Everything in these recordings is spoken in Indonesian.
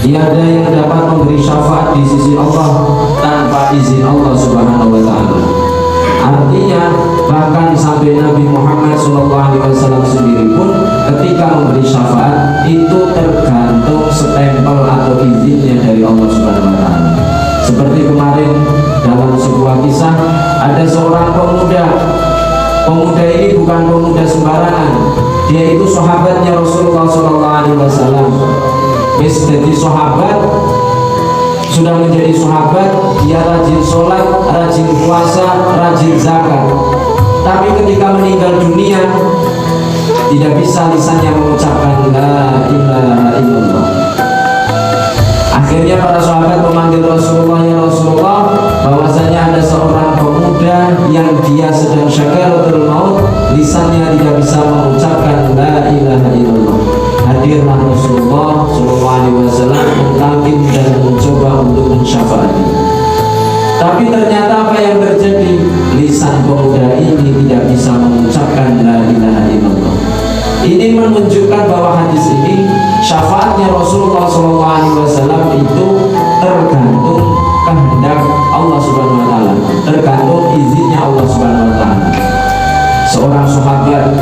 tiada yang dapat memberi syafaat di sisi Allah tanpa izin Allah Subhanahu wa Ta'ala. Artinya bahkan sampai Nabi Muhammad SAW sendiri pun ketika memberi syafaat itu tergantung stempel atau izinnya dari Allah Subhanahu wa Ta'ala. Seperti kemarin dalam sebuah kisah, ada seorang pemuda. Pemuda ini bukan pemuda sembarangan, dia itu sahabatnya Rasulullah SAW. Jadi sahabat, sudah menjadi sahabat, dia rajin sholat, rajin puasa, rajin zakat. Tapi ketika meninggal dunia, tidak bisa lisannya mengucapkan la ilaha illallah. Akhirnya para sahabat memanggil Rasulullah, ya Rasulullah, bahwasanya ada seorang pemuda yang dia sedang syakaratul maut, lisannya tidak bisa mengucapkan la ilaha illallah. Hadirlah Rasulullah SAW mentalkin dan mencoba untuk mensyafaati. Tapi ternyata apa yang terjadi? Lisan pemuda ini tidak bisa mengucapkan la ilaha illallah. Ini menunjukkan bahwa hadis ini, syafaatnya Rasulullah SAW itu tergantung kehendak Allah Subhanahu wa Ta'ala, tergantung izinnya Allah Subhanahu wa Ta'ala. Seorang sahabat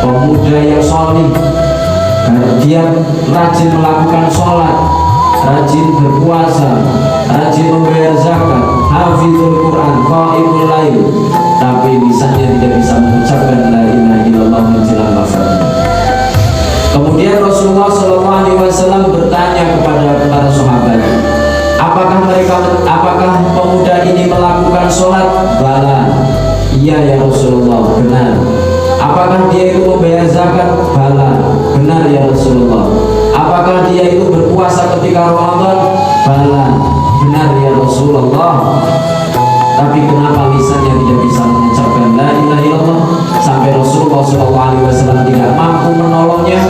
pemuda yang salih, dia rajin melakukan sholat, rajin berpuasa, rajin membayar zakat, hafizul Quran, qaimul lail, tapi lisannya tidak bisa mengucapkan la ilaha illallah menjelang wafatnya. Kemudian Rasulullah SAW bertanya kepada para sahabat, apakah pemuda ini melakukan sholat? Bala, iya ya Rasulullah, benar. Apakah dia itu membayar zakat? Bala, benar ya Rasulullah. Apakah dia itu berpuasa ketika Ramadan? Bala, benar ya Rasulullah. Tapi kenapa lisannya tidak bisa mengucapkan la ilaha illallah? Sampai Rasulullah SAW tidak mampu menolongnya.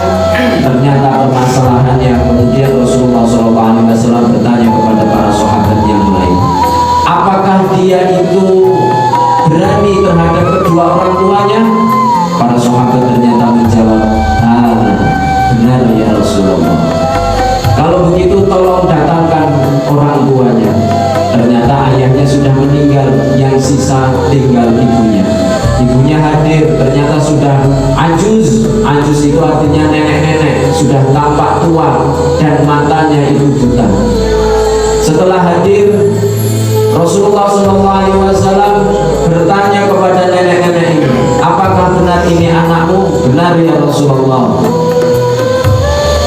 Ternyata permasalahannya. Kemudian Rasulullah SAW bertanya kepada para sahabat yang lain, apakah dia itu berani terhadap kedua orang tuanya? Para sahabat ternyata menjawab, benar ya Rasulullah. Kalau begitu tolong datangkan orang tuanya. Ternyata ayahnya sudah meninggal, yang sisa tinggal ibunya. Ibunya hadir, ternyata sudah ajuz. Ajuz itu artinya nenek-nenek, sudah tampak tua dan matanya itu buta. Setelah hadir, Rasulullah SAW bertanya kepada nenek-nenek ini, apakah benar ini anakmu? Benar ya Rasulullah.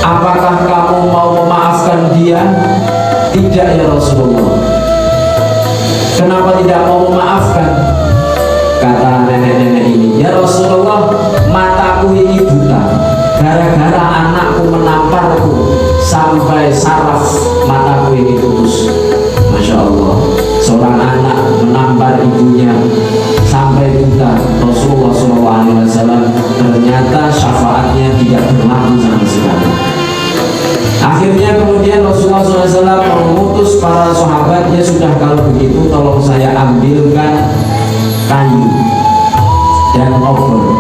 Apakah kamu mau memaafkan dia? Tidak ya Rasulullah. Kenapa tidak mau memaafkan? Kata nenek-nenek ini, ya Rasulullah, mataku ini buta gara-gara anakku menamparku sampai saraf mataku ini putus. Masya Allah, seorang anak menampar ibunya sampai buta. Rasulullah SAW ternyata syafaatnya tidak berlaku sama sekali. Akhirnya kemudian Rasulullah SAW mengutus para sahabatnya, sudah kalau begitu tolong saya ambilkan kayu dan obor.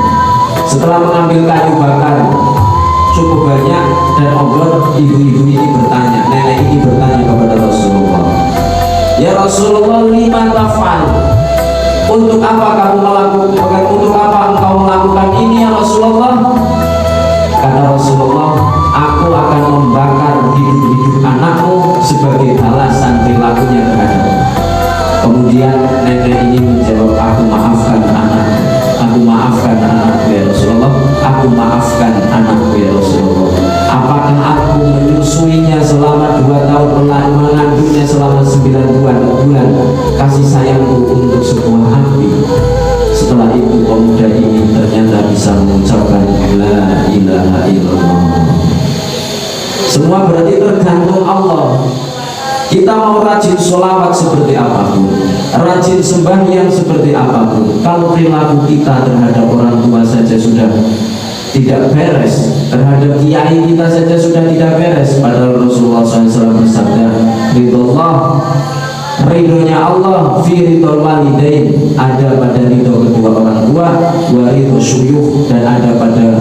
Setelah mengambil kayu bakar cukup banyak dan obor, ibu-ibu ini bertanya, nenek ini bertanya kepada Rasulullah, ya Rasulullah, lima tafal, untuk apa kamu melakukan, untuk apa engkau melakukan ini ya Rasulullah? Kata Rasulullah, aku akan membakar hidup-hidup anakmu sebagai balasan perilakunya terhadapmu. Kemudian nenek ini menjawab, aku maafkan anakku, aku maafkan anakku ya Rasulullah, aku maafkan anakku ya Rasulullah. Apakah aku menyusuinya selama 2 tahun, mengandungnya selama 9 bulan, kasih sayangku untuk sebuah api. Setelah itu pemuda ini ternyata bisa mengucapkan la ilaha illallah. Semua berarti tergantung Allah. Kita mau rajin sholawat seperti apapun, rajin sembahyang seperti apapun, kalau perilaku kita terhadap orang tua saja sudah tidak beres, terhadap kiai kita saja sudah tidak beres. Padahal Rasulullah SAW bersabda, ridhonya Allah fi ridhol walidain, ada pada ridho kedua orang tua, wa ridho syuyukh, dan ada pada